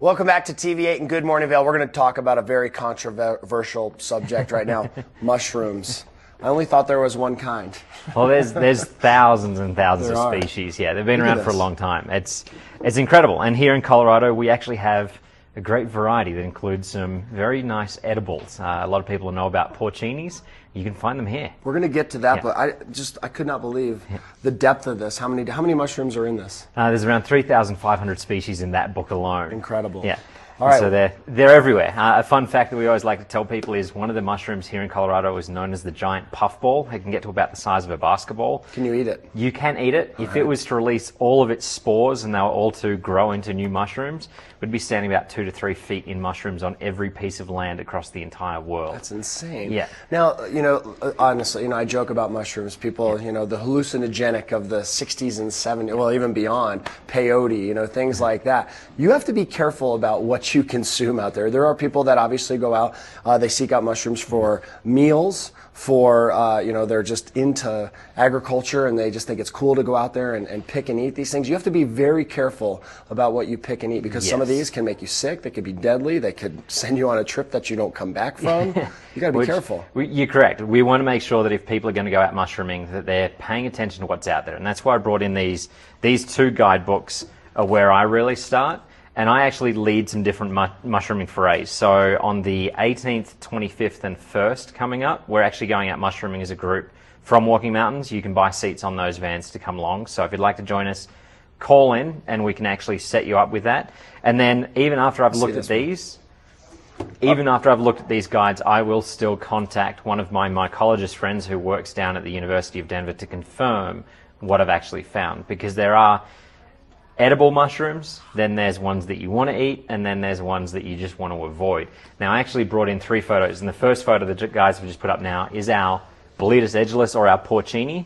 Welcome back to TV8 and Good Morning Vale. We're going to talk about a very controversial subject right now, mushrooms. I only thought there was one kind. Well, there's thousands and thousands of species. Yeah, they've been around for a long time. It's incredible. And here in Colorado, we actually have a great variety that includes some very nice edibles. A lot of people know about porcinis. You can find them here. We're going to get to that, but I could not believe the depth of this. How many mushrooms are in this? There's around 3,500 species in that book alone. Incredible. Yeah. All right. So they're everywhere. A fun fact that we always like to tell people is one of the mushrooms here in Colorado is known as the giant puffball. It can get to about the size of a basketball. Can you eat it? You can eat it. If it was to release all of its spores and they were all to grow into new mushrooms, we'd be standing about 2 to 3 feet in mushrooms on every piece of land across the entire world. That's insane. Yeah. Now, honestly, I joke about mushrooms. People, the hallucinogenic of the 60s and 70s, well, even beyond, peyote, things like that. You have to be careful about what you consume out there. There are people that obviously go out, they seek out mushrooms for meals, they're just into agriculture and they just think it's cool to go out there and pick and eat these things. You have to be very careful about what you pick and eat because some of these can make you sick, they could be deadly, they could send you on a trip that you don't come back from. You got to be careful. You're correct. We want to make sure that if people are going to go out mushrooming that they're paying attention to what's out there. And that's why I brought in these 2 guidebooks are where I really start. And I actually lead some different mushrooming forays. So on the 18th, 25th, and 1st coming up, we're actually going out mushrooming as a group from Walking Mountains. You can buy seats on those vans to come along. So if you'd like to join us, call in and we can actually set you up with that. And then even after I've looked at these, guides, I will still contact one of my mycologist friends who works down at the University of Denver to confirm what I've actually found. Because there are edible mushrooms, then there's ones that you want to eat, and then there's ones that you just want to avoid. Now, I actually brought in 3 photos, and the first photo the guys have just put up now is our Boletus edulus, or our porcini.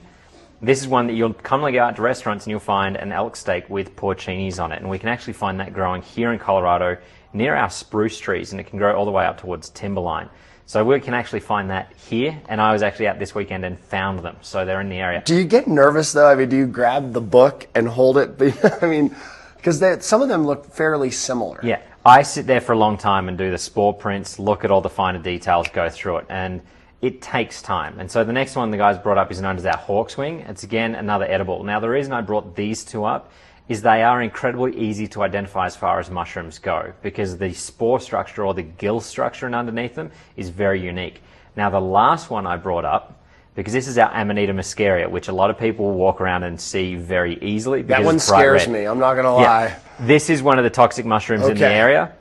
This is one that you'll commonly go out to restaurants and you'll find an elk steak with porcinis on it, and we can actually find that growing here in Colorado near our spruce trees, and it can grow all the way up towards timberline. So we can actually find that here, and I was actually out this weekend and found them, so they're in the area. Do you get nervous, though? I mean, do you grab the book and hold it? I mean, because some of them look fairly similar. Yeah, I sit there for a long time and do the spore prints, look at all the finer details, go through it, and it takes time. And so the next one the guys brought up is known as our hawkswing. It's, again, another edible. Now, the reason I brought these 2 up is they are incredibly easy to identify as far as mushrooms go because the spore structure or the gill structure underneath them is very unique. Now, the last one I brought up, because this is our Amanita muscaria, which a lot of people walk around and see very easily. That one scares me, I'm not going to lie. This is one of the toxic mushrooms in the area.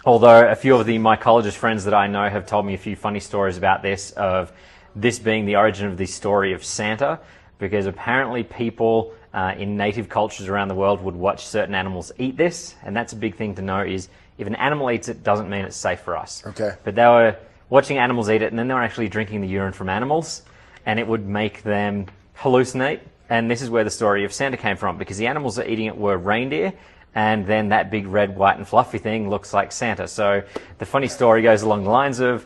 Although a few of the mycologist friends that I know have told me a few funny stories about this, of this being the origin of the story of Santa, because apparently people in native cultures around the world would watch certain animals eat this, and that's a big thing to know is if an animal eats it doesn't mean it's safe for us. Okay. But they were watching animals eat it, and then they were actually drinking the urine from animals, and it would make them hallucinate, and this is where the story of Santa came from, because the animals that are eating it were reindeer, and then that big red, white, and fluffy thing looks like Santa. So the funny story goes along the lines of,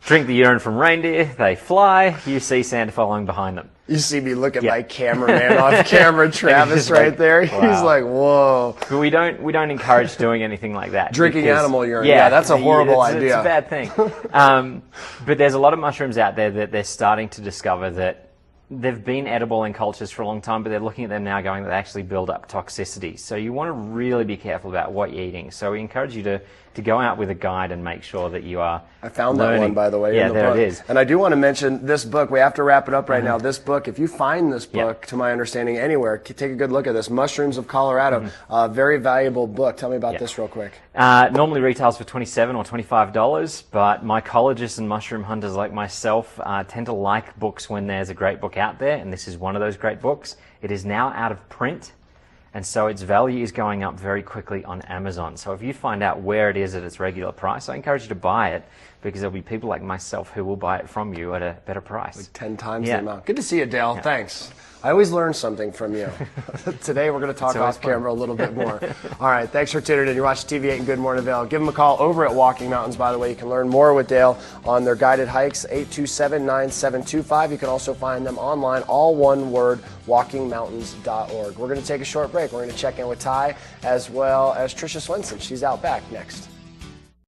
drink the urine from reindeer, they fly, you see Santa following behind them. You see me look at my cameraman off camera, Travis, right there. Wow. He's like, whoa. But we don't encourage doing anything like that. Drinking animal urine. Yeah, that's a horrible idea. It's a bad thing. But there's a lot of mushrooms out there that they're starting to discover that they've been edible in cultures for a long time, but they're looking at them now going that they actually build up toxicity. So you want to really be careful about what you're eating. So we encourage you to go out with a guide and make sure that you are I found that one, by the way, in the there book. it is. And I do want to mention this book. We have to wrap it up right now. This book, if you find this book, to my understanding, anywhere, take a good look at this. Mushrooms of Colorado. Very valuable book. Tell me about this real quick. Normally retails for $27 or $25, but mycologists and mushroom hunters like myself tend to like books when there's a great book out there, and this is one of those great books. It is now out of print, and so its value is going up very quickly on Amazon. So if you find out where it is at its regular price, I encourage you to buy it, because there'll be people like myself who will buy it from you at a better price. Like 10 times the amount. Good to see you, Dale. Thanks. I always learn something from you. Today we're going to talk off camera a little bit more. All right, thanks for tuning in. You're watching TV8 and Good Morning Vale. Give them a call over at Walking Mountains, by the way. You can learn more with Dale on their guided hikes, 827-9725. You can also find them online, all one word, walkingmountains.org. We're going to take a short break. We're going to check in with Ty as well as Tricia Swenson. She's out back next.